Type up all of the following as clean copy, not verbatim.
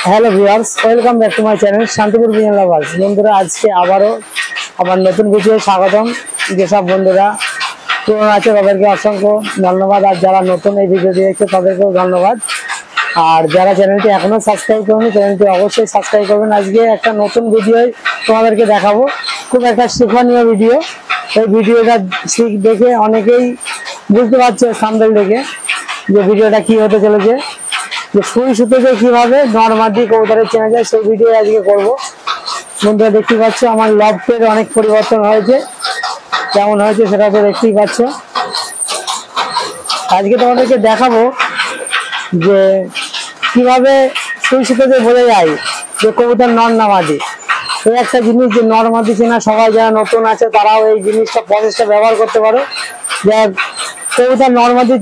Hello viewers, welcome back to my channel Shantipur vision lovers. বন্ধুরা, আজকে আবারও আমার নতুন ভিডিও স্বাগতম। যেসব বন্ধুরা পুরনো আছে তাদেরকে অসংখ্য ধন্যবাদ, আর যারা নতুন এই ভিডিওটি দেখছে তাদেরকেও ধন্যবাদ। আর যারা চ্যানেলটি এখনো সাবস্ক্রাইব করেনি, চ্যানেলটি অবশ্যই সাবস্ক্রাইব করবেন। আজকে একটা নতুন ভিডিও তোমাদেরকে দেখাবো, খুব একটা শিক্ষণীয় ভিডিও। এই ভিডিওটা দেখে অনেকেই বুঝতে পারছে থাম্বনেল দেখে যে ভিডিওটা কি হতে চলেছে, যে সুই সুতোকে কিভাবে নরমাদি কবুতরে চেনা যায় সেই ভিডিও আজকে করব। বন্ধুরা, দেখতে পাচ্ছ আমার লফটের অনেক পরিবর্তন হয়েছে, কেমন হয়েছে সেটা তো দেখতেই পাচ্ছ। আজকে তোমাদেরকে দেখাবো যে কিভাবে সুই সুতোকে বোঝা যায় যে কবুতর নর না মাদি। এই একটা জিনিস যে নর মাদি চেনা সবাই যারা নতুন আছে তারাও এই জিনিসটা প্রসেসটা ব্যবহার করতে পারো। যে কবুতর নর মাদি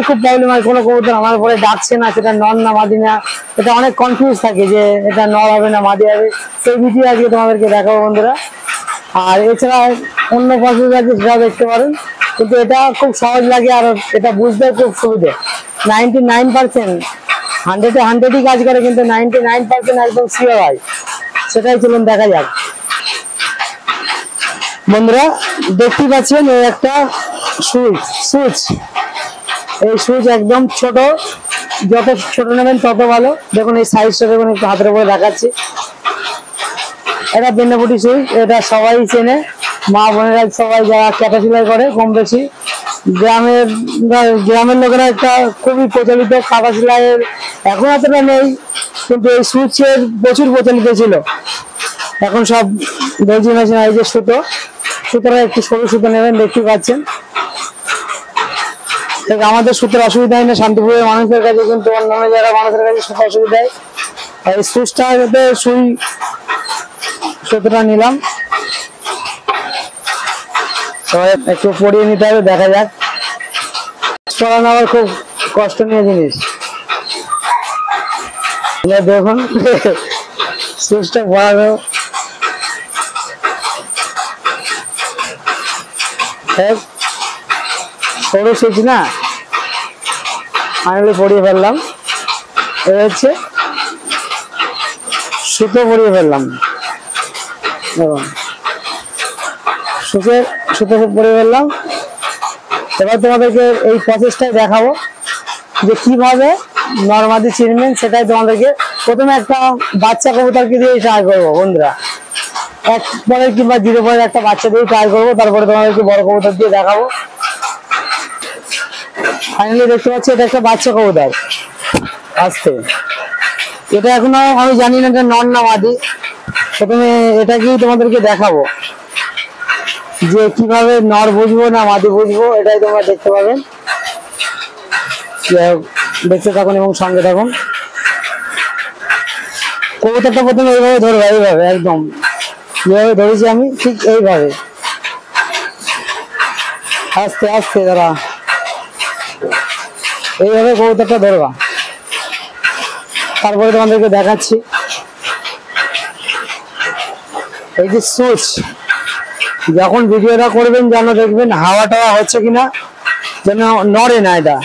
খুব প্রবলেম হয়, কোনো কবুতর আমার পরে ডাকছে না, সেটা নর না মাদি না, এটা অনেক কনফিউজ থাকে যে এটা নর হবে না মাদি হবে। সেই ভিডিও আজকে তোমাদেরকে দেখাবো বন্ধুরা। আর এছাড়া অন্য প্রসেস আছে সেটাও দেখতে পারেন, কিন্তু এটা খুব সহজ লাগে আর এটা বুঝতে খুব সুবিধে। 99% 100-100ই কাজ করে, কিন্তু 99% একদম শিওর হয়। সেটাই চলুন দেখা যাক। বন্ধুরা, দেখতে পাচ্ছেন এই একটা সুইচ। এই সুইচ একদম ছোট, যত ছোট নেবেন তত ভালো। দেখুন এই সাইজটা দেখুন, একটু হাতের উপরে দেখাচ্ছি। এটা বেনাপুটি সুইচ, এটা সবাই চেনে, মা বোনেরা সবাই যারা ক্যাটাফিলার করে কম বেশি। গ্রামের লোকেরা একটা খুবই প্রচলিত কাটা সেলাইয়ের, এখন এতটা নেই, কিন্তু এই সুইচের প্রচুর প্রচলিত ছিল। এখন সব দর্জি মেশিন এই যে সুতোটা একটু সরু সুতো নেবেন, দেখতে পাচ্ছেন। আমাদের সুতোর অসুবিধা হয় না শান্তিপুরের মানুষের কাছে, কিন্তু অন্যান্য যারা মানুষের কাছে সুতো অসুবিধা হয়। এই সুইচটাতে সুতোটা নিলাম, একটু পরিয়ে নিতে হবে, দেখা যাক। পরানো আবার খুব কষ্ট নিয়ে জিনিস। দেখুন সুইচটা পরানো সরু সুইচ না, আমি পরিয়ে ফেললাম। এ হচ্ছে সুতো পরিয়ে ফেললাম, দেখুন সুতো পরিয়ে ফেললাম। এবার তোমাদেরকে এই প্রসেসটাই দেখাবো যে কিভাবে নরমাদি চিনবেন। সেটাই তোমাদেরকে প্রথমে একটা বাচ্চা কবুতরকে দিয়ে ট্রাই করবো বন্ধুরা, 1 পরের কিংবা 0 পরের একটা বাচ্চা দিয়ে ট্রাই করবো, তারপরে তোমাদেরকে বড় কবুতর দিয়ে দেখাবো। ফাইনালি দেখতে পাচ্ছি এটা একটা বাচ্চা কবুতর আসছে। এটা এখনো আমি জানি না এটা নর না মাদি। প্রথমে এটাকেই তোমাদেরকে দেখাবো যে কিভাবে নর বুঝবো না মাদি বুঝবো, এটাই তোমরা দেখতে পাবেন। দেখতে থাকুন এবং সঙ্গে থাকুন। কবুতরটা প্রথমে এইভাবে ধরবো, এইভাবে একদম যেভাবে ধরেছি আমি, ঠিক এইভাবে আস্তে আস্তে দাঁড়া, এইভাবে কবুতরটা ধরবা। তারপরে তোমাদেরকে দেখাচ্ছি এই যে সুইচ। যখন ভিডিওটা করবেন যেন দেখবেন হাওয়া টাওয়া হচ্ছে কিনা, যেন নড়ে না এটা।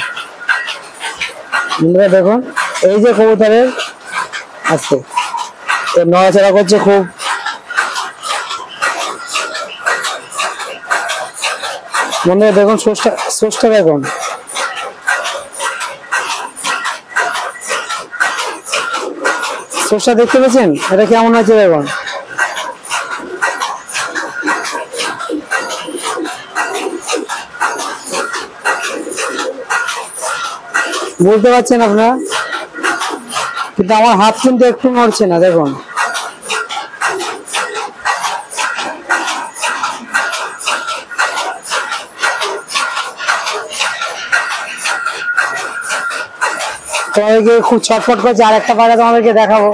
দেখুন এই যে কবুতরের আস্তে নড়াচড়া করছে খুব। বন্ধুরা দেখুন সুইচটা দেখুন, সুইচটা দেখতে পেয়েছেন এটা কেমন আছে দেখুন। বুঝতে পারছেন আপনারা, কিন্তু আমার হাত কিন্তু একটু নড়ছে না, দেখুন। তোমাদেরকে খুব ছটফট করছে, আর একটা পায়রা তোমাদেরকে দেখাবো।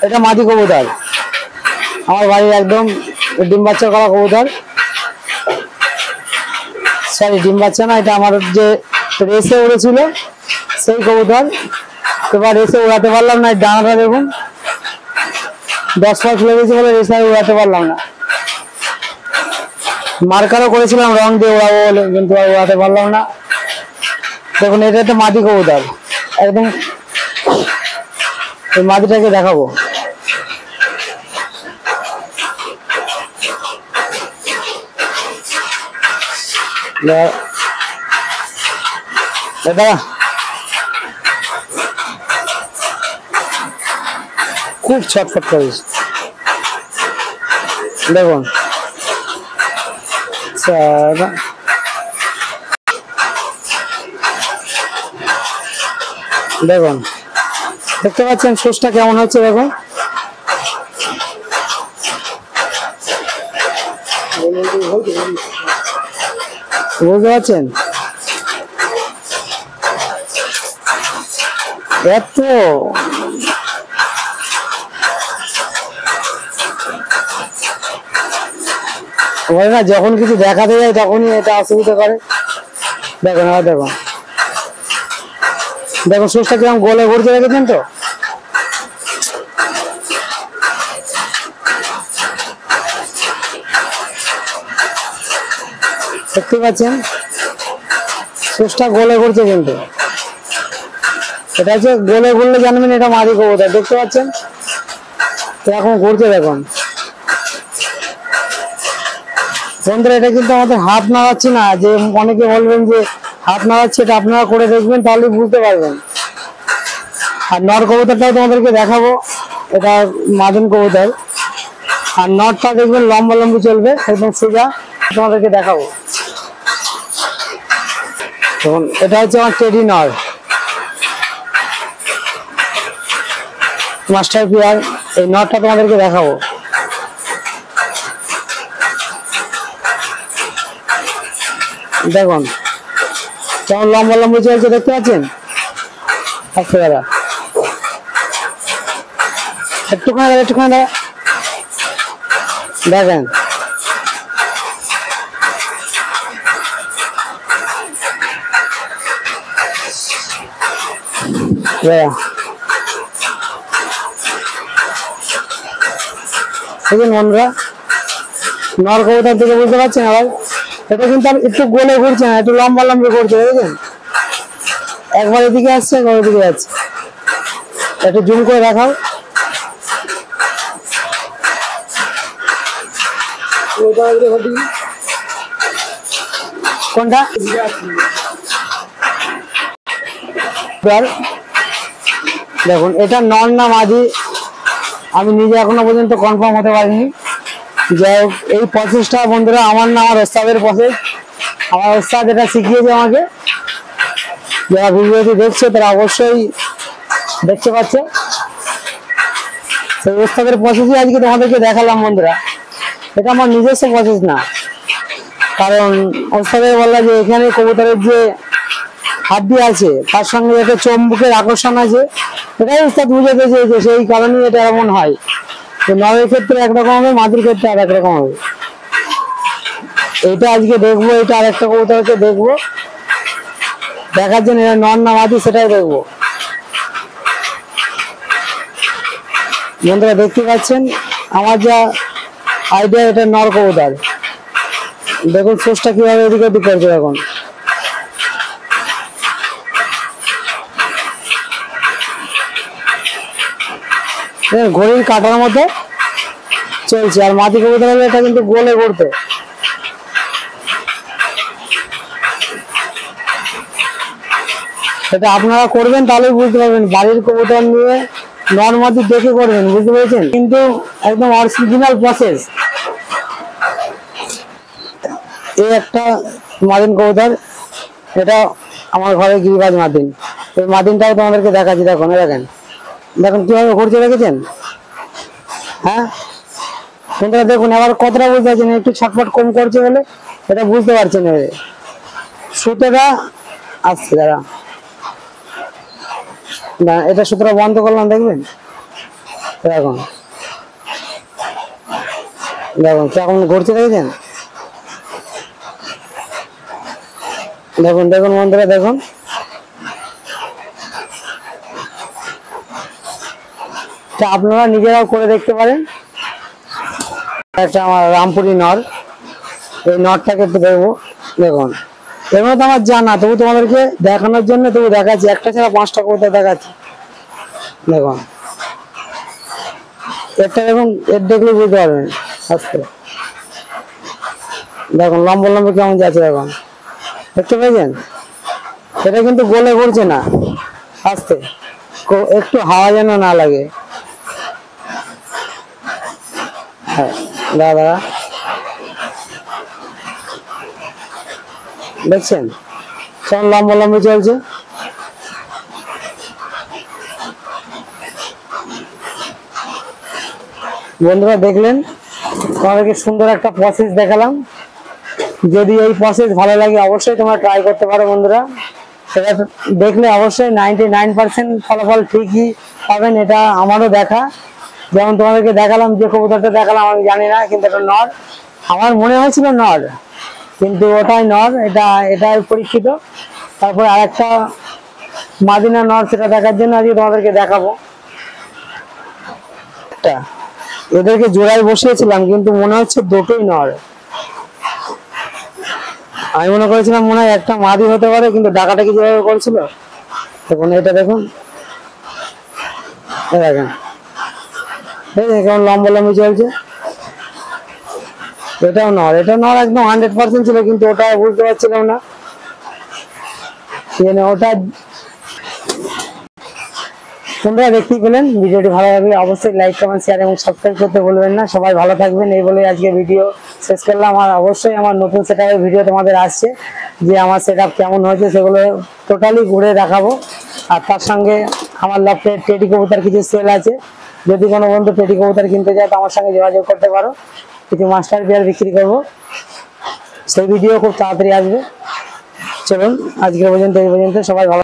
এটা মাদি কবুতর, আমার বাড়ির একদম ডিম বাচ্চা করা কবুতর। সরি, ডিম বাচ্চা না, এটা আমার যে রেসে উড়েছিল সেই কবুতর। এবার রেসে উড়াতে পারলাম না, ডানাটা দেখুন 10 পা খুলে গেছে বলে রেসে উড়াতে পারলাম না। মার্কারও করেছিলাম রং দিয়ে উড়াবো বলে, কিন্তু আর উড়াতে পারলাম না। দেখুন এটা একটা মাদি কবুতর, একদম এই মাদিটাকে দেখাবো। এটা খুব ছটফট করিস দেখুন। দেখুন দেখতে পাচ্ছেন সুসটা কেমন হচ্ছে, দেখুন বুঝতে পারছেন? এত না যখন কিছু দেখাতে যায় তখনই এটা অসুবিধা করে। দেখুন আর দেখুন, দেখুন সুসটা কিরকম গোলে ঘুরতে রেখেছেন তো। দেখতে পাচ্ছেন সুসটা গোলে ঘুরছে, কিন্তু এটা হচ্ছে গোলে ঘুরলে জানবেন এটা মাদি কবুতর। দেখতে পাচ্ছেন তো এখন ঘুরছে দেখুন বন্ধুরা। এটা কিন্তু আমাদের হাত নাড়াচ্ছি না, যে অনেকে বলবেন যে হাত নাড়াচ্ছে, এটা আপনারা করে দেখবেন তাহলে বুঝতে পারবেন। আর নর কবুতরটাও তোমাদেরকে দেখাবো, এটা মাদন কবুতর। আর নরটা দেখবেন লম্বা লম্বি চলবে, একদম সোজা, তোমাদেরকে দেখাবো। তখন এটা হচ্ছে আমার টেডি নর, মাস্টার পিয়ার। এই নটটা তোমাদেরকে দেখাবো। দেখুন কেমন লম্বা লম্বি চলছে, দেখতে পাচ্ছেন? একটুখানি একটুখানি দেখেন বন্ধুরা, নর কবুতর থেকে বুঝতে পারছেন। আবার এটা কিন্তু একটু গোলে ঘুরছে না, একটু লম্বা লম্বি ঘুরছে, বুঝলেন? একবার এদিকে আসছে, একবার এদিকে যাচ্ছে। একটু জুম করে দেখাও। কোনটা? দেখুন এটা নর না মাদি আমি নিজে এখনো পর্যন্ত কনফার্ম হতে পারিনি। যাই হোক এই প্রসেসটা বন্ধুরা আমার না, আমার ওস্তাদের প্রসেস। আমার ওস্তাদ এটা শিখিয়েছে আমাকে। যারা ভিডিওটি দেখছে তারা অবশ্যই দেখতে পাচ্ছে, সেই ওস্তাদের প্রসেসই আজকে তোমাদেরকে দেখালাম বন্ধুরা। এটা আমার নিজস্ব প্রসেস না, কারণ ওস্তাদের বললা যে এখানে কবুতরের যে হাড্ডি আছে তার সঙ্গে একটা চুম্বকের আকর্ষণ আছে, এটাই ওস্তাদ বুঝাতে চেয়েছে। সেই কারণেই এটা এমন হয়। নরের ক্ষেত্রে একরকম হবে, মাদির ক্ষেত্রে আর একরকম হবে। এটা আজকে দেখবো, এটা আরেকটা কবুতরকে দেখবো, দেখার জন্য এটা নর না মাদি সেটাই দেখবো। বন্ধুরা দেখতে পাচ্ছেন আমার যা আইডিয়া, এটা নর কবুতর। দেখুন সোসটা কিভাবে এদিকে ওদিক করছে। এখন ঘড়ির কাটার মতো চলছে। আর মাটি কবুতর হলে এটা কিন্তু গোলে ঘুরতে। এটা আপনারা করবেন তাহলেই বুঝতে পারবেন। বাড়ির কবুতর নিয়ে নর মাটি দেখে করবেন, বুঝতে পেরেছেন? কিন্তু একদম অরিজিনাল প্রসেস। এই একটা মাদিন কবুতর, এটা আমার ঘরে গিরিবাজ মাদিন। এই মাদিনটাও তোমাদেরকে দেখাচ্ছি। দেখুন দেখেন, দেখুন কিভাবে ঘুরছে, দেখেছেন? হ্যাঁ বন্ধুরা দেখুন, এবার কতটা বুঝতে পারছেন? একটু ছটফট কম করছে বলে এটা বুঝতে পারছেন। সুতোটা আসছে, দাঁড়া না, এটা সুতোটা বন্ধ করলাম, দেখবেন? দেখুন দেখুন কেমন ঘুরছে, দেখেছেন? দেখুন দেখুন বন্ধুরা, দেখুন আপনারা নিজেরাও করে দেখতে পারেন। একটা আমার রামপুরি নর, এই নরটাকে একটু দেখবো। দেখুন এগুলো তো আমার জানা, তবু তোমাদেরকে দেখানোর জন্য তবু দেখাচ্ছি, একটা ছাড়া 5টা কবুতর দেখাচ্ছি। দেখুন এটা, দেখুন এর দেখলে বুঝতে পারবেন। আজকে দেখুন লম্বা লম্বা কেমন যাচ্ছে, এখন দেখতে পেয়েছেন? এটা কিন্তু গোলে করছে না, আস্তে একটু হাওয়া যেন না লাগে। হ্যাঁ দাদা দেখছেন কেমন লম্বা লম্বা চলছে। বন্ধুরা দেখলেন, তোমাদেরকে সুন্দর একটা প্রসেস দেখালাম। যদি এই প্রসেস ভালো লাগে অবশ্যই তোমরা ট্রাই করতে পারো বন্ধুরা। সেটা দেখলে অবশ্যই 99% ফলাফল ঠিকই পাবেন, এটা আমারও দেখা। যেমন তোমাদেরকে দেখালাম, যে কবুতরটা দেখালাম আমি জানি না, কিন্তু এটা নর, আমার মনে হয়েছিল নর, কিন্তু ওটাই নর, এটাই পরীক্ষিত। তারপর আরেকটা মাদিনা নর, সেটা দেখার জন্য আজকে তোমাদেরকে দেখাবো। এদেরকে জোড়ায় বসিয়েছিলাম, কিন্তু মনে হচ্ছে দুটোই নর। আমি মনে করেছিলাম মনে হয় একটা মাদি হতে পারে, কিন্তু ডাকাটাকি যেভাবে করেছিল, দেখুন এটা দেখুন, দেখেন কেমন লম্বা লম্বি চলছে। এটাও নর, এটা নর একদম 100% ছিল, কিন্তু ওটা বুঝতে পারছিলাম না। ওটা তোমরা দেখতেই পেলেন। ভিডিওটি ভালো লাগলে অবশ্যই লাইক, কমেন্ট, শেয়ার এবং সাবস্ক্রাইব করতে ভুলবেন না। সবাই ভালো থাকবেন, এই বলে আজকে ভিডিও শেষ করলাম। আর অবশ্যই আমার নতুন সেটআপের ভিডিও তোমাদের আসছে, যে আমার সেটআপ কেমন হয়েছে সেগুলো টোটালি ঘুরে দেখাবো। আর তার সঙ্গে আমার লফটে টেডি কবুতর কিছু সেল আছে, যদি কোনো বন্ধু টেডি কবুতর কিনতে চায় তো আমার সঙ্গে যোগাযোগ করতে পারো। কিছু মাস্টার পেয়ার বিক্রি করবো, সেই ভিডিও খুব তাড়াতাড়ি আসবে। চলুন আজকের পর্যন্ত, এই পর্যন্ত, সবাই ভালো।